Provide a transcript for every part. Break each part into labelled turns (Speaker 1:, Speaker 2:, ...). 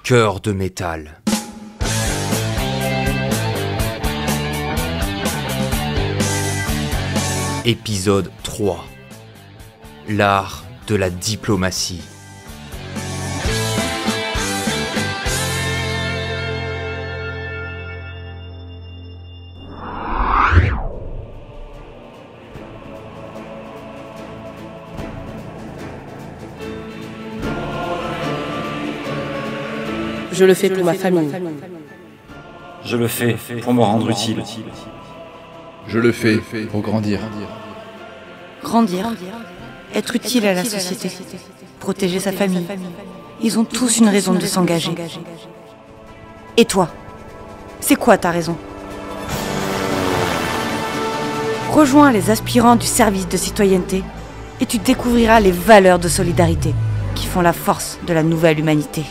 Speaker 1: Cœur de métal. Épisode 3. L'art de la diplomatie.
Speaker 2: Je le fais pour ma famille.
Speaker 3: Je le fais pour me rendre utile.
Speaker 4: Je le fais pour grandir.
Speaker 5: Grandir, être utile à la société, protéger sa famille. Ils ont tous une raison de s'engager. Et toi, c'est quoi ta raison? Rejoins les aspirants du service de citoyenneté et tu découvriras les valeurs de solidarité qui font la force de la nouvelle humanité.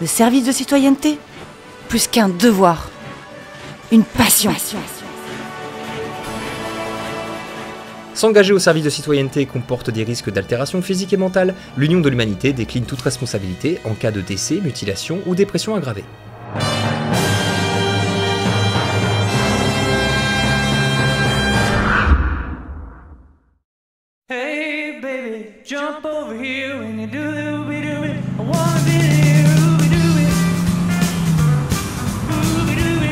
Speaker 5: Le service de citoyenneté, plus qu'un devoir, une passion.
Speaker 6: S'engager au service de citoyenneté comporte des risques d'altération physique et mentale. L'Union de l'Humanité décline toute responsabilité en cas de décès, mutilation ou dépression aggravée.
Speaker 7: Hey baby, jump over here when you do it. I wanna be there, ooby-dooby. Ooby-dooby.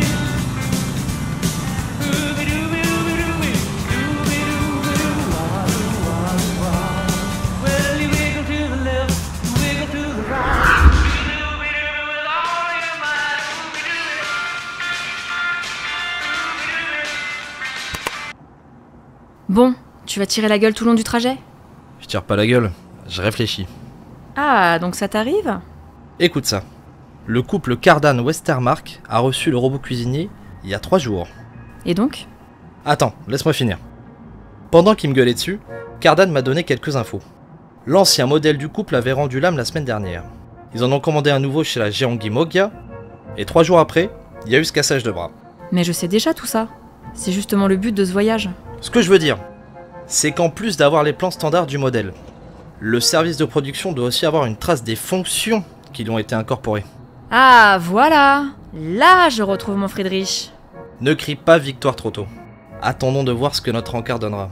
Speaker 7: Ooby-dooby, ooby-dooby. Ooby-dooby-doo, wah-doo-wah-doo-wah. Well, you wiggle to the left, you wiggle to the right. Ooby-dooby with all your might. Ooby-dooby. Ooby-dooby.
Speaker 8: Bon, tu vas tirer la gueule tout le long du trajet?
Speaker 9: Je tire pas la gueule, je réfléchis.
Speaker 8: Ah, donc ça t'arrive?
Speaker 9: Écoute ça. Le couple Cardan-Westermark a reçu le robot cuisinier il y a 3 jours.
Speaker 8: Et donc?
Speaker 9: Attends, laisse-moi finir. Pendant qu'il me gueulait dessus, Cardan m'a donné quelques infos. L'ancien modèle du couple avait rendu l'âme la semaine dernière. Ils en ont commandé un nouveau chez la Geongi Mogia, et 3 jours après, il y a eu ce cassage de bras.
Speaker 8: Mais je sais déjà tout ça. C'est justement le but de ce voyage.
Speaker 9: Ce que je veux dire, c'est qu'en plus d'avoir les plans standards du modèle, le service de production doit aussi avoir une trace des fonctions qui lui ont été incorporées.
Speaker 8: Ah, voilà! Là, je retrouve mon Friedrich.
Speaker 9: Ne crie pas victoire trop tôt. Attendons de voir ce que notre encart donnera.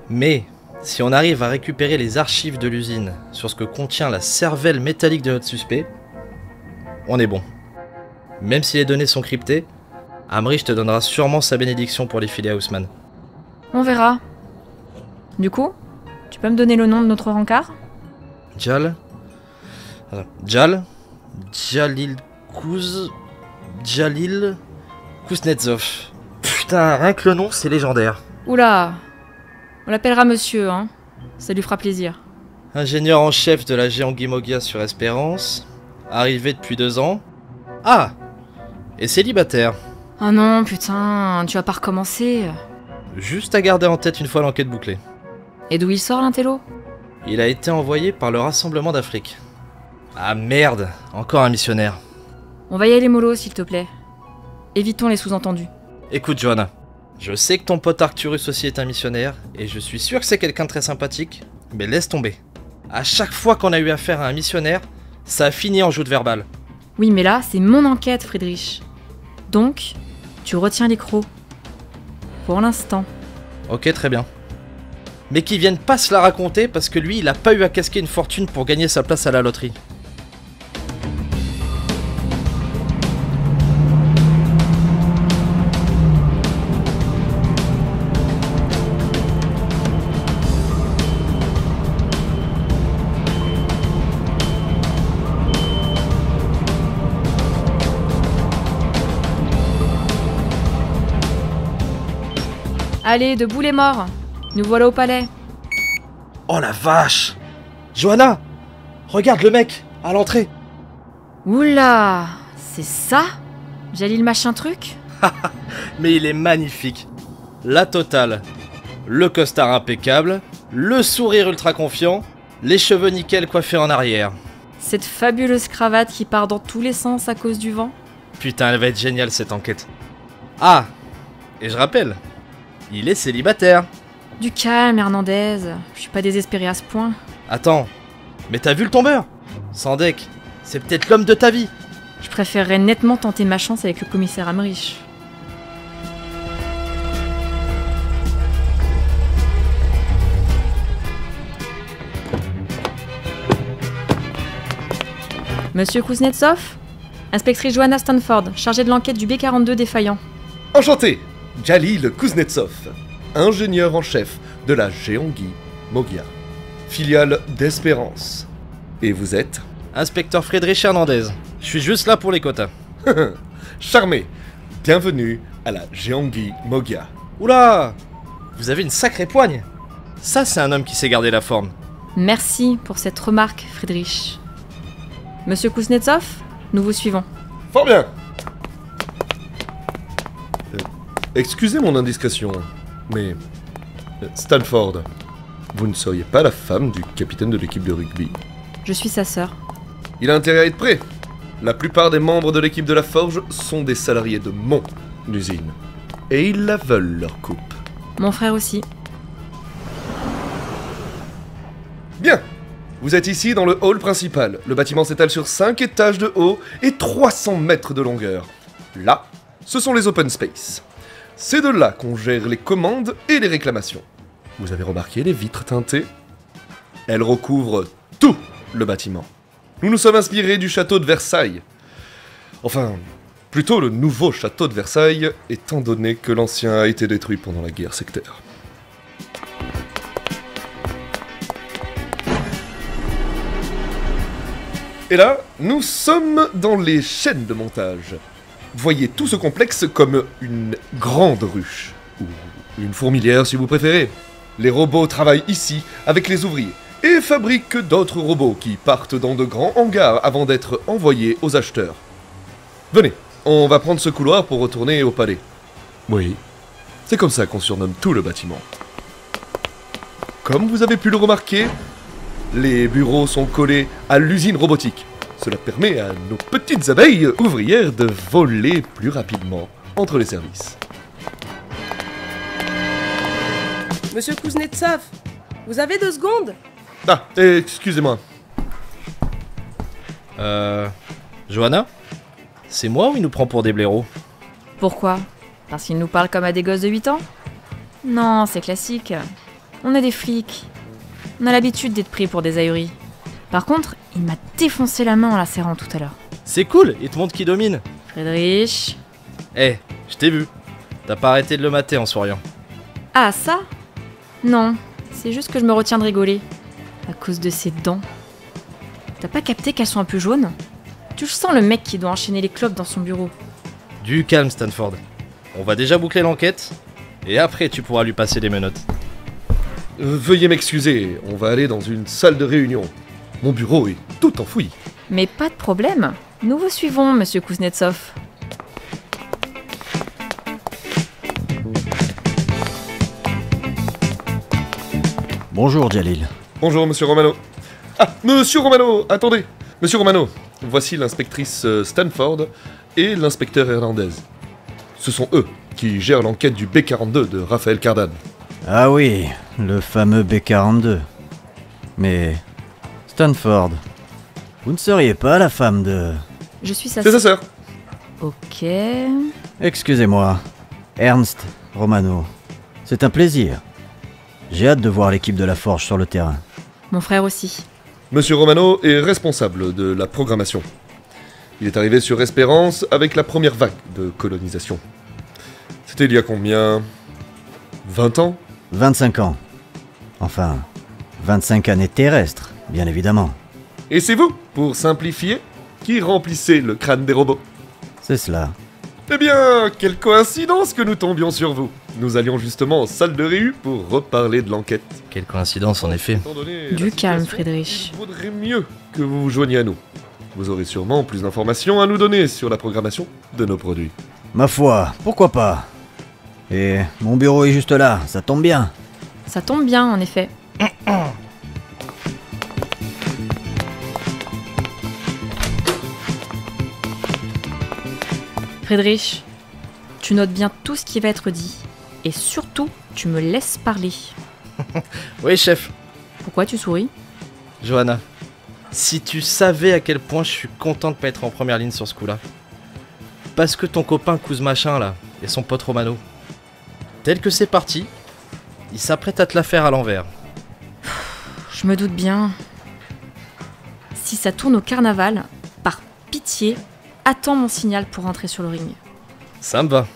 Speaker 9: Mais, si on arrive à récupérer les archives de l'usine sur ce que contient la cervelle métallique de notre suspect, on est bon. Même si les données sont cryptées, Amrich te donnera sûrement sa bénédiction pour les filer à Haussmann.
Speaker 8: On verra. Du coup, tu peux me donner le nom de notre rencard?
Speaker 9: Jalil Kuznetsov. Putain, rien que le nom, c'est légendaire.
Speaker 8: Oula! On l'appellera monsieur, hein. Ça lui fera plaisir.
Speaker 9: Ingénieur en chef de la Geongi Mogia sur Espérance, arrivé depuis 2 ans. Ah! Et célibataire.
Speaker 8: Oh non, putain, tu vas pas recommencer.
Speaker 9: Juste à garder en tête une fois l'enquête bouclée.
Speaker 8: Et d'où il sort, l'intello?
Speaker 9: Il a été envoyé par le Rassemblement d'Afrique. Ah merde, encore un missionnaire.
Speaker 8: On va y aller mollo, s'il te plaît. Évitons les sous-entendus.
Speaker 9: Écoute Johanna, je sais que ton pote Arcturus aussi est un missionnaire, et je suis sûr que c'est quelqu'un de très sympathique, mais laisse tomber. À chaque fois qu'on a eu affaire à un missionnaire, ça a fini en joute verbale.
Speaker 8: Oui, mais là, c'est mon enquête, Friedrich. Donc, tu retiens les crocs. Pour l'instant.
Speaker 9: Ok, très bien. Mais qu'il vienne pas se la raconter parce que lui, il a pas eu à casquer une fortune pour gagner sa place à la loterie.
Speaker 8: Allez, debout les morts. Nous voilà au palais.
Speaker 9: Oh la vache! Johanna! Regarde le mec, à l'entrée!
Speaker 8: Oula! C'est ça? Jalil machin truc?
Speaker 9: Mais il est magnifique! La totale! Le costard impeccable, le sourire ultra confiant, les cheveux nickel coiffés en arrière.
Speaker 8: Cette fabuleuse cravate qui part dans tous les sens à cause du vent.
Speaker 9: Putain, elle va être géniale cette enquête. Ah! Et je rappelle, il est célibataire.
Speaker 8: Du calme, Hernandez. Je suis pas désespéré à ce point.
Speaker 9: Attends, mais t'as vu le tombeur? Sans deck. C'est peut-être l'homme de ta vie.
Speaker 8: Je préférerais nettement tenter ma chance avec le commissaire Amrich. Monsieur Kuznetsov, inspectrice Johanna Stanford, chargée de l'enquête du B42 défaillant.
Speaker 2: Enchanté, Jalil Kuznetsov, ingénieur en chef de la Geongi Mogia, filiale d'Espérance. Et vous êtes
Speaker 9: Inspecteur Friedrich Hernandez. Je suis juste là pour les quotas.
Speaker 2: Charmé, bienvenue à la Geongi Mogia.
Speaker 9: Oula! Vous avez une sacrée poigne. Ça, c'est un homme qui sait garder la forme.
Speaker 8: Merci pour cette remarque, Friedrich. Monsieur Kuznetsov, nous vous suivons.
Speaker 2: Fort bien. Excusez mon indiscrétion, mais Stanford, vous ne seriez pas la femme du capitaine de l'équipe de rugby?
Speaker 8: Je suis sa sœur.
Speaker 2: Il a intérêt à être prêt. La plupart des membres de l'équipe de la Forge sont des salariés de mon usine. Et ils la veulent, leur coupe.
Speaker 8: Mon frère aussi.
Speaker 2: Bien. Vous êtes ici dans le hall principal. Le bâtiment s'étale sur 5 étages de haut et 300 mètres de longueur. Là, ce sont les open space. C'est de là qu'on gère les commandes et les réclamations. Vous avez remarqué les vitres teintées? Elles recouvrent tout le bâtiment. Nous nous sommes inspirés du château de Versailles. Enfin, plutôt le nouveau château de Versailles, étant donné que l'ancien a été détruit pendant la guerre sectaire. Et là, nous sommes dans les chaînes de montage. Voyez tout ce complexe comme une grande ruche, ou une fourmilière si vous préférez. Les robots travaillent ici avec les ouvriers, et fabriquent d'autres robots qui partent dans de grands hangars avant d'être envoyés aux acheteurs. Venez, on va prendre ce couloir pour retourner au palais. Oui, c'est comme ça qu'on surnomme tout le bâtiment. Comme vous avez pu le remarquer, les bureaux sont collés à l'usine robotique. Cela permet à nos petites abeilles ouvrières de voler plus rapidement entre les services.
Speaker 10: Monsieur Kuznetsov, vous avez 2 secondes?
Speaker 2: Ah, excusez-moi.
Speaker 9: Johanna? C'est moi ou il nous prend pour des blaireaux?
Speaker 8: Pourquoi? Parce qu'il nous parle comme à des gosses de 8 ans? Non, c'est classique. On est des flics. On a l'habitude d'être pris pour des ahuris. Par contre, il m'a défoncé la main en la serrant tout à l'heure.
Speaker 9: C'est cool, il te montre qui domine.
Speaker 8: Friedrich.
Speaker 9: Eh, je t'ai vu. T'as pas arrêté de le mater en souriant.
Speaker 8: Ah, ça? Non, c'est juste que je me retiens de rigoler. À cause de ses dents. T'as pas capté qu'elles sont un peu jaunes? Tu sens le mec qui doit enchaîner les clopes dans son bureau.
Speaker 9: Du calme, Stanford. On va déjà boucler l'enquête, et après tu pourras lui passer les menottes.
Speaker 2: Veuillez m'excuser, on va aller dans une salle de réunion. Mon bureau est tout enfoui.
Speaker 8: Mais pas de problème. Nous vous suivons, monsieur Kuznetsov.
Speaker 11: Bonjour, Jalil.
Speaker 2: Bonjour, monsieur Romano. Ah, monsieur Romano, attendez. Monsieur Romano, voici l'inspectrice Stanford et l'inspecteur Hernandez. Ce sont eux qui gèrent l'enquête du B42 de Raphaël Cardan.
Speaker 11: Ah oui, le fameux B42. Mais... Stanford, vous ne seriez pas la femme de...
Speaker 8: Je suis sa
Speaker 2: C'est sa sœur.
Speaker 8: Ok...
Speaker 11: Excusez-moi, Ernst Romano. C'est un plaisir. J'ai hâte de voir l'équipe de la Forge sur le terrain.
Speaker 8: Mon frère aussi.
Speaker 2: Monsieur Romano est responsable de la programmation. Il est arrivé sur Espérance avec la première vague de colonisation. C'était il y a combien? 20 ans?
Speaker 11: 25 ans. Enfin, 25 années terrestres, bien évidemment.
Speaker 2: Et c'est vous, pour simplifier, qui remplissez le crâne des robots.
Speaker 11: C'est cela.
Speaker 2: Eh bien, quelle coïncidence que nous tombions sur vous. Nous allions justement en salle de réu pour reparler de l'enquête.
Speaker 9: Quelle coïncidence en effet.
Speaker 2: Étant donné la
Speaker 8: Du calme,
Speaker 2: situation,
Speaker 8: Friedrich.
Speaker 2: Il vaudrait mieux que vous vous joigniez à nous. Vous aurez sûrement plus d'informations à nous donner sur la programmation de nos produits.
Speaker 11: Ma foi, pourquoi pas? Et mon bureau est juste là, ça tombe bien.
Speaker 8: Ça tombe bien, en effet. Friedrich, tu notes bien tout ce qui va être dit. Et surtout, tu me laisses parler.
Speaker 9: Oui, chef.
Speaker 8: Pourquoi tu souris?
Speaker 9: Johanna, Si tu savais à quel point je suis content de pas être en première ligne sur ce coup-là. Parce que ton copain Kouz Machin là, et son pote Romano, tel que c'est parti, il s'apprête à te la faire à l'envers.
Speaker 8: Je me doute bien. Si ça tourne au carnaval, par pitié, attends mon signal pour rentrer sur le ring.
Speaker 9: Ça me va.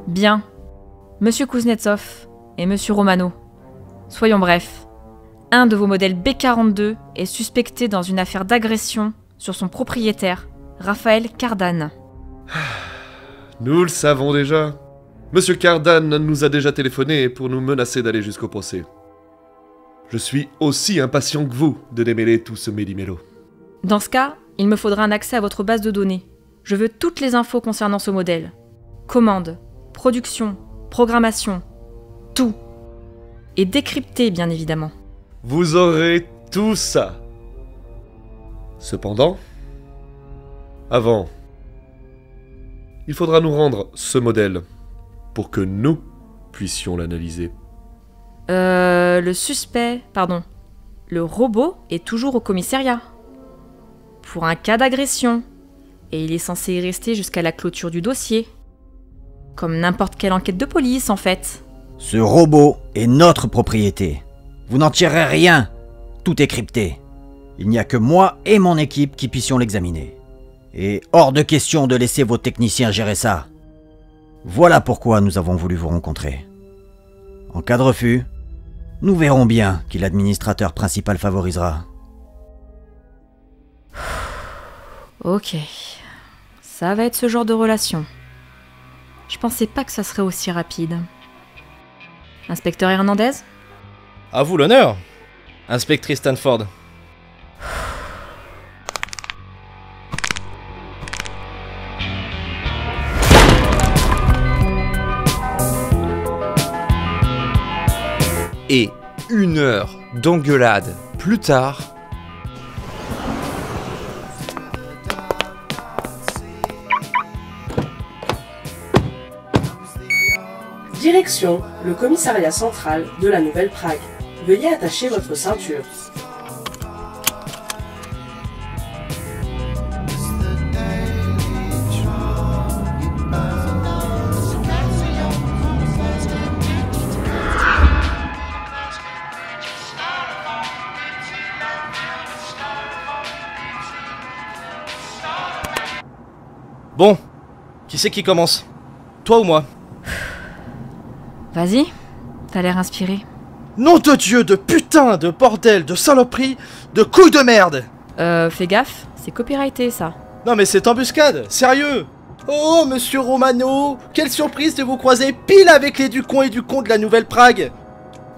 Speaker 8: Bien. Monsieur Kuznetsov et Monsieur Romano, soyons brefs. Un de vos modèles B42 est suspecté dans une affaire d'agression sur son propriétaire, Raphaël Cardan.
Speaker 2: Nous le savons déjà. Monsieur Cardan nous a déjà téléphoné pour nous menacer d'aller jusqu'au procès. Je suis aussi impatient que vous de démêler tout ce méli-mélo.
Speaker 8: Dans ce cas, il me faudra un accès à votre base de données. Je veux toutes les infos concernant ce modèle. Commande, production, programmation, tout. Et décrypté, bien évidemment.
Speaker 2: Vous aurez tout ça. Cependant, avant, il faudra nous rendre ce modèle pour que nous puissions l'analyser.
Speaker 8: Le suspect, pardon, le robot est toujours au commissariat. Pour un cas d'agression. Et il est censé y rester jusqu'à la clôture du dossier. Comme n'importe quelle enquête de police, en fait.
Speaker 11: Ce robot est notre propriété. Vous n'en tirerez rien. Tout est crypté. Il n'y a que moi et mon équipe qui puissions l'examiner. Et hors de question de laisser vos techniciens gérer ça. Voilà pourquoi nous avons voulu vous rencontrer. En cas de refus, nous verrons bien qui l'administrateur principal favorisera.
Speaker 8: Ok. Ça va être ce genre de relation. Je pensais pas que ça serait aussi rapide. Inspecteur Hernandez ?
Speaker 9: À vous l'honneur, inspectrice Stanford.
Speaker 1: Et 1 heure d'engueulade plus tard,
Speaker 10: Direction, le commissariat central de la Nouvelle-Prague. Veuillez attacher votre ceinture.
Speaker 9: Bon, qui c'est qui commence? Toi ou moi?
Speaker 8: Vas-y, t'as l'air inspiré.
Speaker 9: Nom de Dieu, de putain, de bordel, de saloperie, de couilles de merde!
Speaker 8: Fais gaffe, c'est copyrighté ça.
Speaker 9: Non mais c'est embuscade, sérieux! Oh, monsieur Romano, quelle surprise de vous croiser pile avec les Ducons et Ducons de la Nouvelle-Prague!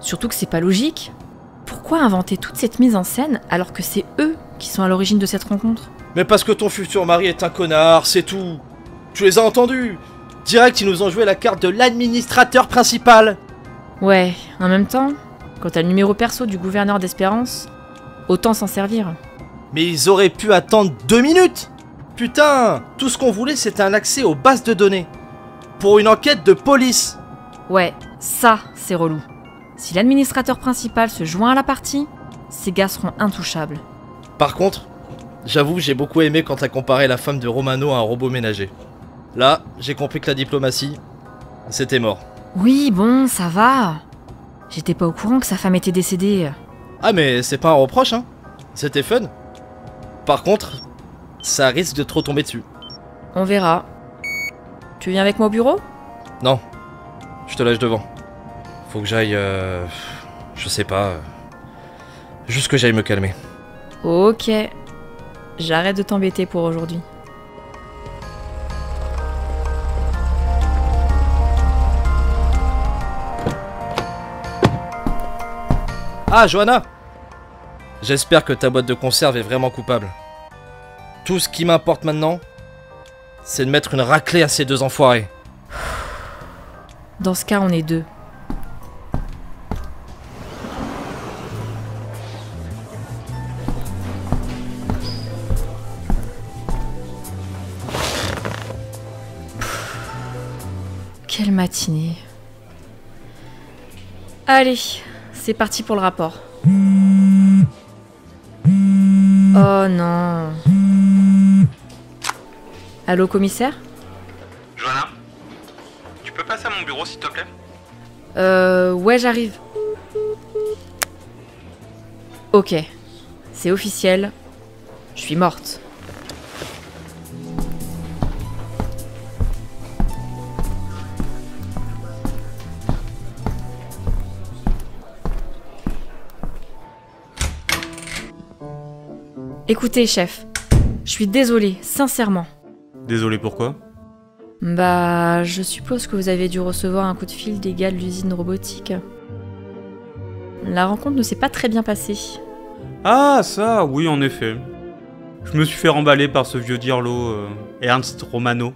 Speaker 8: Surtout que c'est pas logique. Pourquoi inventer toute cette mise en scène alors que c'est eux qui sont à l'origine de cette rencontre?
Speaker 9: Mais parce que ton futur mari est un connard, c'est tout. Tu les as entendus. Direct, ils nous ont joué la carte de l'administrateur principal.
Speaker 8: Ouais, en même temps, quand t'as le numéro perso du gouverneur d'Espérance, autant s'en servir.
Speaker 9: Mais ils auraient pu attendre 2 minutes. Putain, tout ce qu'on voulait c'était un accès aux bases de données. Pour une enquête de police.
Speaker 8: Ouais, ça, c'est relou. Si l'administrateur principal se joint à la partie, ces gars seront intouchables.
Speaker 9: Par contre, j'avoue, j'ai beaucoup aimé quand t'as comparé la femme de Romano à un robot ménager. Là, j'ai compris que la diplomatie, c'était mort.
Speaker 8: Oui, bon, ça va. J'étais pas au courant que sa femme était décédée.
Speaker 9: Ah mais c'est pas un reproche, hein. C'était fun. Par contre, ça risque de trop tomber dessus.
Speaker 8: On verra. Tu viens avec moi au bureau?
Speaker 9: Non, je te lâche devant. Faut que j'aille... je sais pas... juste que j'aille me calmer.
Speaker 8: Ok. J'arrête de t'embêter pour aujourd'hui.
Speaker 9: Ah, Johanna! J'espère que ta boîte de conserve est vraiment coupable. Tout ce qui m'importe maintenant, c'est de mettre une raclée à ces 2 enfoirés.
Speaker 8: Dans ce cas, on est 2. Quelle matinée. Allez, c'est parti pour le rapport. Oh non. Allô, commissaire?
Speaker 12: Johanna, tu peux passer à mon bureau s'il te plaît?
Speaker 8: Ouais, j'arrive. Ok, c'est officiel. Je suis morte. Écoutez, chef, je suis désolée, sincèrement.
Speaker 12: Désolé pourquoi?
Speaker 8: Bah, je suppose que vous avez dû recevoir un coup de fil des gars de l'usine robotique. La rencontre ne s'est pas très bien passée.
Speaker 12: Ah ça, oui en effet. Je me suis fait remballer par ce vieux dirlo, Ernst Romano,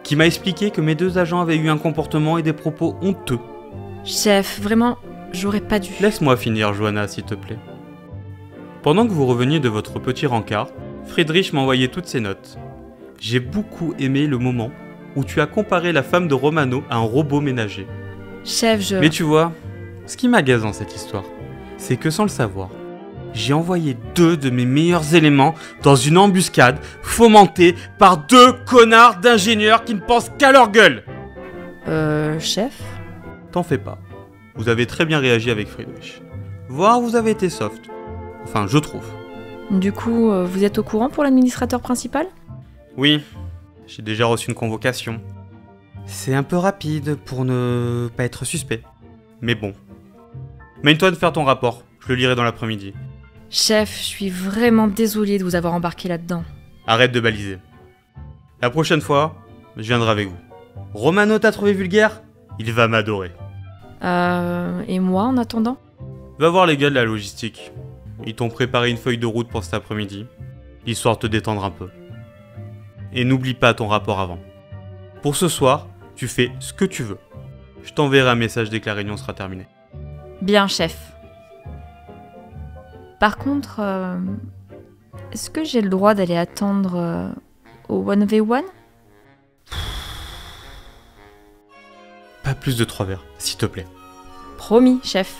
Speaker 12: qui m'a expliqué que mes deux agents avaient eu un comportement et des propos honteux.
Speaker 8: Chef, vraiment, j'aurais pas dû.
Speaker 12: Laisse-moi finir, Johanna, s'il te plaît. Pendant que vous reveniez de votre petit rencard, Friedrich m'a envoyé toutes ses notes. J'ai beaucoup aimé le moment où tu as comparé la femme de Romano à un robot ménager.
Speaker 8: Chef,
Speaker 12: Mais tu vois, ce qui m'agace dans cette histoire, c'est que sans le savoir, j'ai envoyé 2 de mes meilleurs éléments dans une embuscade fomentée par 2 connards d'ingénieurs qui ne pensent qu'à leur gueule.
Speaker 8: Chef?
Speaker 12: T'en fais pas. Vous avez très bien réagi avec Friedrich. Voire vous avez été soft. Enfin, je trouve.
Speaker 8: Du coup, vous êtes au courant pour l'administrateur principal?
Speaker 12: Oui, j'ai déjà reçu une convocation. C'est un peu rapide pour ne pas être suspect. Mais bon. Mène-toi de faire ton rapport, je le lirai dans l'après-midi.
Speaker 8: Chef, je suis vraiment désolée de vous avoir embarqué là-dedans.
Speaker 12: Arrête de baliser. La prochaine fois, je viendrai avec vous. Romano t'a trouvé vulgaire? Il va m'adorer.
Speaker 8: Et moi en attendant?
Speaker 12: Va voir les gars de la logistique. Ils t'ont préparé une feuille de route pour cet après-midi, histoire de te détendre un peu. Et n'oublie pas ton rapport avant. Pour ce soir, tu fais ce que tu veux. Je t'enverrai un message dès que la réunion sera terminée.
Speaker 8: Bien, chef. Par contre, est-ce que j'ai le droit d'aller attendre au 1v1?
Speaker 12: Pas plus de 3 verres, s'il te plaît.
Speaker 8: Promis, chef.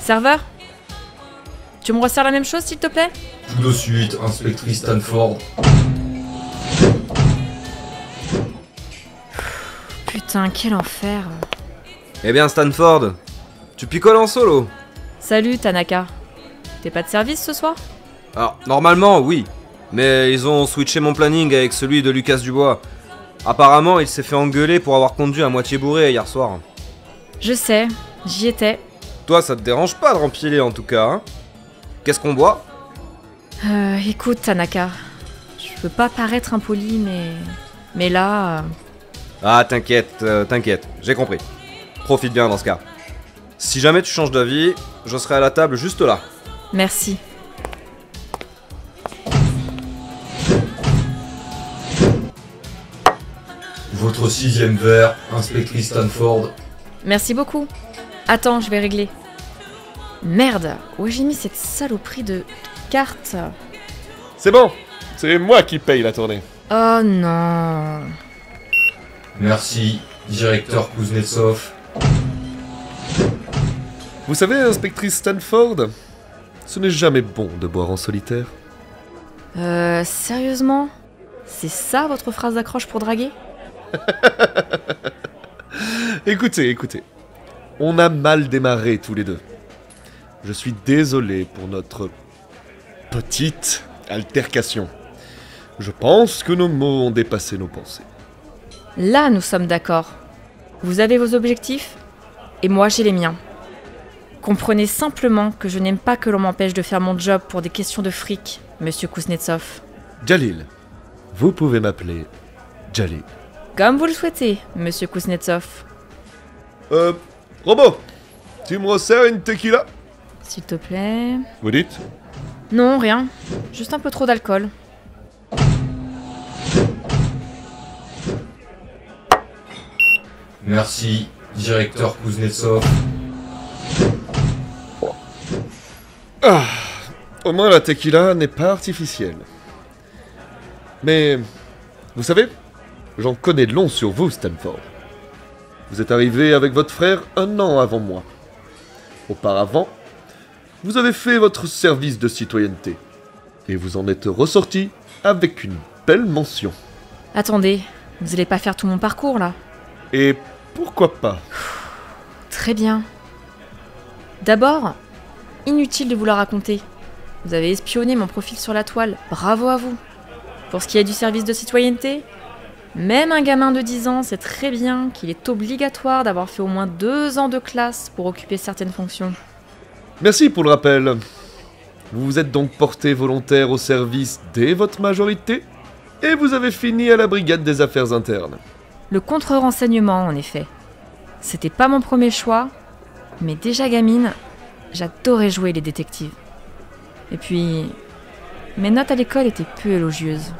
Speaker 8: Serveur? Tu me resserres la même chose, s'il te plaît?
Speaker 2: Tout de suite, inspectrice Stanford.
Speaker 8: Putain, quel enfer.
Speaker 1: Eh bien, Stanford, tu picoles en solo.
Speaker 8: Salut, Tanaka. T'es pas de service ce soir?
Speaker 1: Alors, normalement, oui. Mais ils ont switché mon planning avec celui de Lucas Dubois. Apparemment, il s'est fait engueuler pour avoir conduit à moitié bourré hier soir.
Speaker 8: Je sais, j'y étais.
Speaker 1: Toi, ça te dérange pas de rempiler en tout cas, hein? Qu'est-ce qu'on boit?
Speaker 8: Écoute, Tanaka. Je veux pas paraître impoli, mais là...
Speaker 1: Ah, t'inquiète, j'ai compris. Profite bien dans ce cas. Si jamais tu changes d'avis, je serai à la table juste là.
Speaker 8: Merci.
Speaker 2: Votre 6e verre, inspectrice Stanford.
Speaker 8: Merci beaucoup. Attends, je vais régler. Merde, où j'ai mis cette saloperie de carte?
Speaker 2: C'est bon, c'est moi qui paye la tournée.
Speaker 8: Oh non.
Speaker 2: Merci, directeur Kuznetsov. Vous savez, inspectrice Stanford, ce n'est jamais bon de boire en solitaire.
Speaker 8: Sérieusement? C'est ça votre phrase d'accroche pour draguer?
Speaker 2: Écoutez. On a mal démarré tous les deux. Je suis désolé pour notre petite altercation. Je pense que nos mots ont dépassé nos pensées.
Speaker 8: Là, nous sommes d'accord. Vous avez vos objectifs, et moi j'ai les miens. Comprenez simplement que je n'aime pas que l'on m'empêche de faire mon job pour des questions de fric, monsieur Kuznetsov.
Speaker 2: Jalil, Vous pouvez m'appeler Jali.
Speaker 8: Comme vous le souhaitez, monsieur Kuznetsov.
Speaker 2: Robot, tu me resserres une tequila?
Speaker 8: S'il te plaît...
Speaker 2: Vous dites?
Speaker 8: Non, rien. Juste un peu trop d'alcool.
Speaker 1: Merci, directeur Kuznetsov.
Speaker 2: Ah, au moins la tequila n'est pas artificielle. Mais, vous savez, j'en connais de long sur vous, Stanford. Vous êtes arrivé avec votre frère 1 an avant moi. Auparavant, vous avez fait votre service de citoyenneté. Et vous en êtes ressorti avec une belle mention.
Speaker 8: Attendez, vous allez pas faire tout mon parcours, là?
Speaker 2: Et pourquoi pas?
Speaker 8: Très bien. D'abord, inutile de vous la raconter. Vous avez espionné mon profil sur la toile, bravo à vous. Pour ce qui est du service de citoyenneté, même un gamin de 10 ans sait très bien qu'il est obligatoire d'avoir fait au moins 2 ans de classe pour occuper certaines fonctions.
Speaker 2: Merci pour le rappel. Vous vous êtes donc porté volontaire au service dès votre majorité, et vous avez fini à la brigade des affaires internes.
Speaker 8: Le contre-renseignement, en effet. C'était pas mon premier choix, mais déjà gamine, j'adorais jouer les détectives. Et puis, mes notes à l'école étaient peu élogieuses.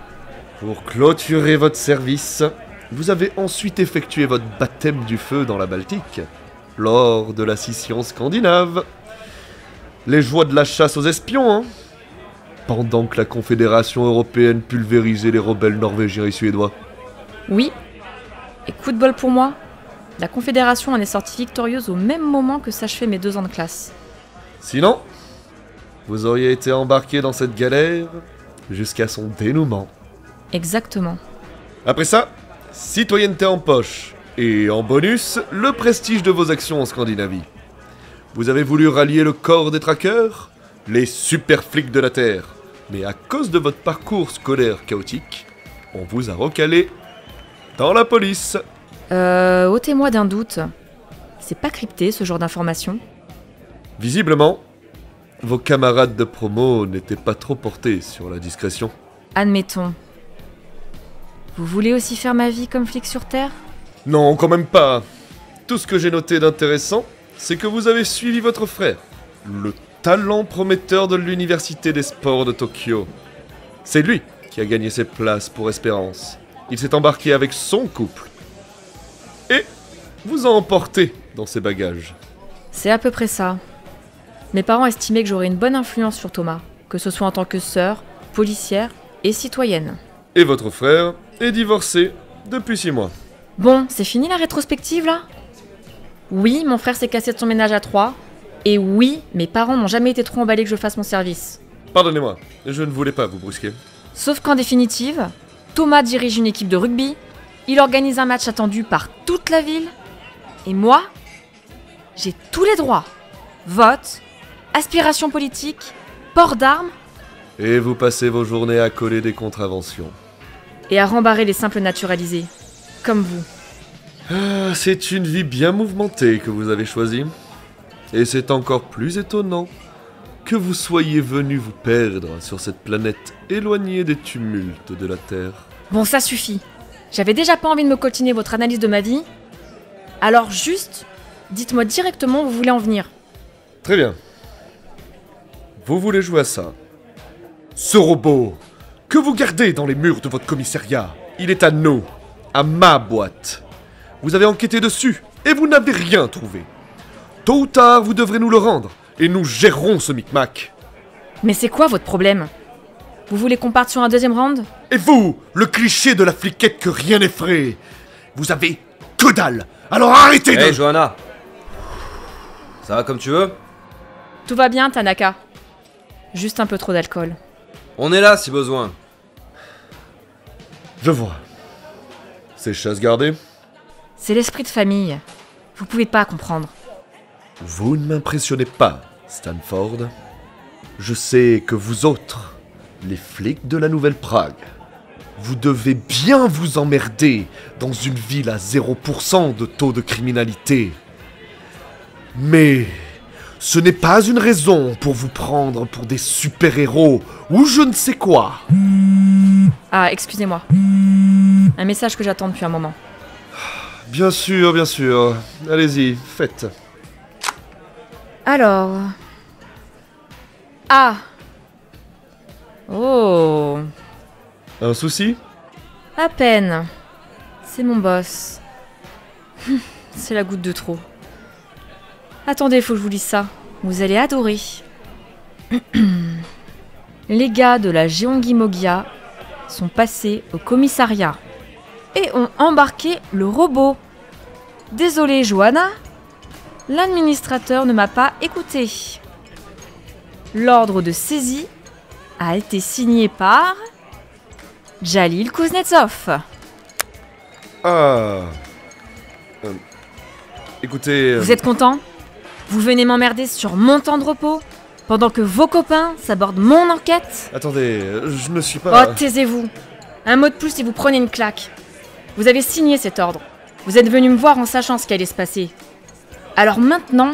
Speaker 2: Pour clôturer votre service, vous avez ensuite effectué votre baptême du feu dans la Baltique, lors de la scission scandinave. Les joies de la chasse aux espions, hein? Pendant que la Confédération européenne pulvérisait les rebelles norvégiens et suédois.
Speaker 8: Oui, et coup de bol pour moi, la Confédération en est sortie victorieuse au même moment que s'achevaient mes 2 ans de classe.
Speaker 2: Sinon, vous auriez été embarqué dans cette galère jusqu'à son dénouement.
Speaker 8: Exactement.
Speaker 2: Après ça, citoyenneté en poche, et en bonus, le prestige de vos actions en Scandinavie. Vous avez voulu rallier le corps des traqueurs, les super flics de la Terre, mais à cause de votre parcours scolaire chaotique, on vous a recalé dans la police.
Speaker 8: Ôtez-moi d'un doute. C'est pas crypté ce genre d'information.
Speaker 2: Visiblement, vos camarades de promo n'étaient pas trop portés sur la discrétion.
Speaker 8: Admettons. Vous voulez aussi faire ma vie comme flic sur Terre?
Speaker 2: Non, quand même pas. Tout ce que j'ai noté d'intéressant, c'est que vous avez suivi votre frère, le talent prometteur de l'Université des Sports de Tokyo. C'est lui qui a gagné ses places pour Espérance. Il s'est embarqué avec son couple. Et vous a emporté dans ses bagages.
Speaker 8: C'est à peu près ça. Mes parents estimaient que j'aurais une bonne influence sur Thomas, que ce soit en tant que sœur, policière et citoyenne.
Speaker 2: Et votre frère est divorcé depuis 6 mois.
Speaker 8: Bon, c'est fini la rétrospective là? Oui, mon frère s'est cassé de son ménage à 3. Et oui, mes parents n'ont jamais été trop emballés que je fasse mon service.
Speaker 2: Pardonnez-moi, je ne voulais pas vous brusquer.
Speaker 8: Sauf qu'en définitive, Thomas dirige une équipe de rugby, il organise un match attendu par toute la ville, et moi, j'ai tous les droits. Vote, aspiration politique, port d'armes,
Speaker 2: Et vous passez vos journées à coller des contraventions.
Speaker 8: et à rembarrer les simples naturalisés, comme vous.
Speaker 2: Ah, c'est une vie bien mouvementée que vous avez choisie. Et c'est encore plus étonnant que vous soyez venu vous perdre sur cette planète éloignée des tumultes de la Terre.
Speaker 8: Bon, ça suffit. J'avais déjà pas envie de me coltiner votre analyse de ma vie. Alors juste, dites-moi directement où vous voulez en venir.
Speaker 2: Très bien. Vous voulez jouer à ça? Ce robot que vous gardez dans les murs de votre commissariat, il est à nous, à ma boîte. Vous avez enquêté dessus et vous n'avez rien trouvé. Tôt ou tard, vous devrez nous le rendre et nous gérerons ce micmac.
Speaker 8: Mais c'est quoi votre problème? Vous voulez qu'on parte sur un deuxième round?
Speaker 2: Et vous, le cliché de la fliquette que rien n'effraie, vous avez que dalle. Alors arrêtez de...
Speaker 1: Hey Johanna, ça va comme tu veux?
Speaker 8: Tout va bien, Tanaka. Juste un peu trop d'alcool.
Speaker 1: On est là si besoin.
Speaker 2: Je vois. C'est chasse gardée?
Speaker 8: C'est l'esprit de famille. Vous pouvez pas comprendre.
Speaker 2: Vous ne m'impressionnez pas, Stanford. Je sais que vous autres, les flics de la Nouvelle-Prague, vous devez bien vous emmerder dans une ville à 0% de taux de criminalité. Mais Ce n'est pas une raison pour vous prendre pour des super-héros ou je ne sais quoi.
Speaker 8: Ah, excusez-moi. Un message que j'attends depuis un moment.
Speaker 2: Bien sûr, bien sûr. Allez-y, faites.
Speaker 8: Alors... Ah. Oh.
Speaker 2: Un souci?
Speaker 8: À peine. C'est mon boss. C'est la goutte de trop. Attendez, faut que je vous lise ça. Vous allez adorer. Les gars de la Geongi Mogia sont passés au commissariat et ont embarqué le robot. Désolé, Johanna. L'administrateur ne m'a pas écouté. L'ordre de saisie a été signé par Jalil Kuznetsov.
Speaker 2: Ah... écoutez...
Speaker 8: Vous êtes content? Vous venez m'emmerder sur mon temps de repos pendant que vos copains s'abordent mon enquête?
Speaker 2: Attendez, je ne suis pas...
Speaker 8: Oh, taisez-vous. Un mot de plus et vous prenez une claque. Vous avez signé cet ordre. Vous êtes venu me voir en sachant ce qui allait se passer. Alors maintenant,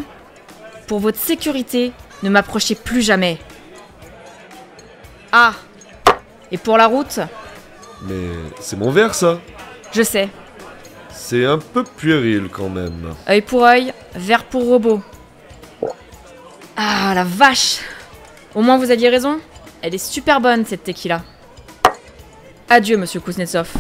Speaker 8: pour votre sécurité, ne m'approchez plus jamais. Ah. Et pour la route?
Speaker 2: Mais c'est mon verre, ça.
Speaker 8: Je sais.
Speaker 2: C'est un peu puéril, quand même.
Speaker 8: Œil pour œil, verre pour robot. Ah, la vache! Au moins vous aviez raison. Elle est super bonne, cette tequila. Adieu, monsieur Kuznetsov.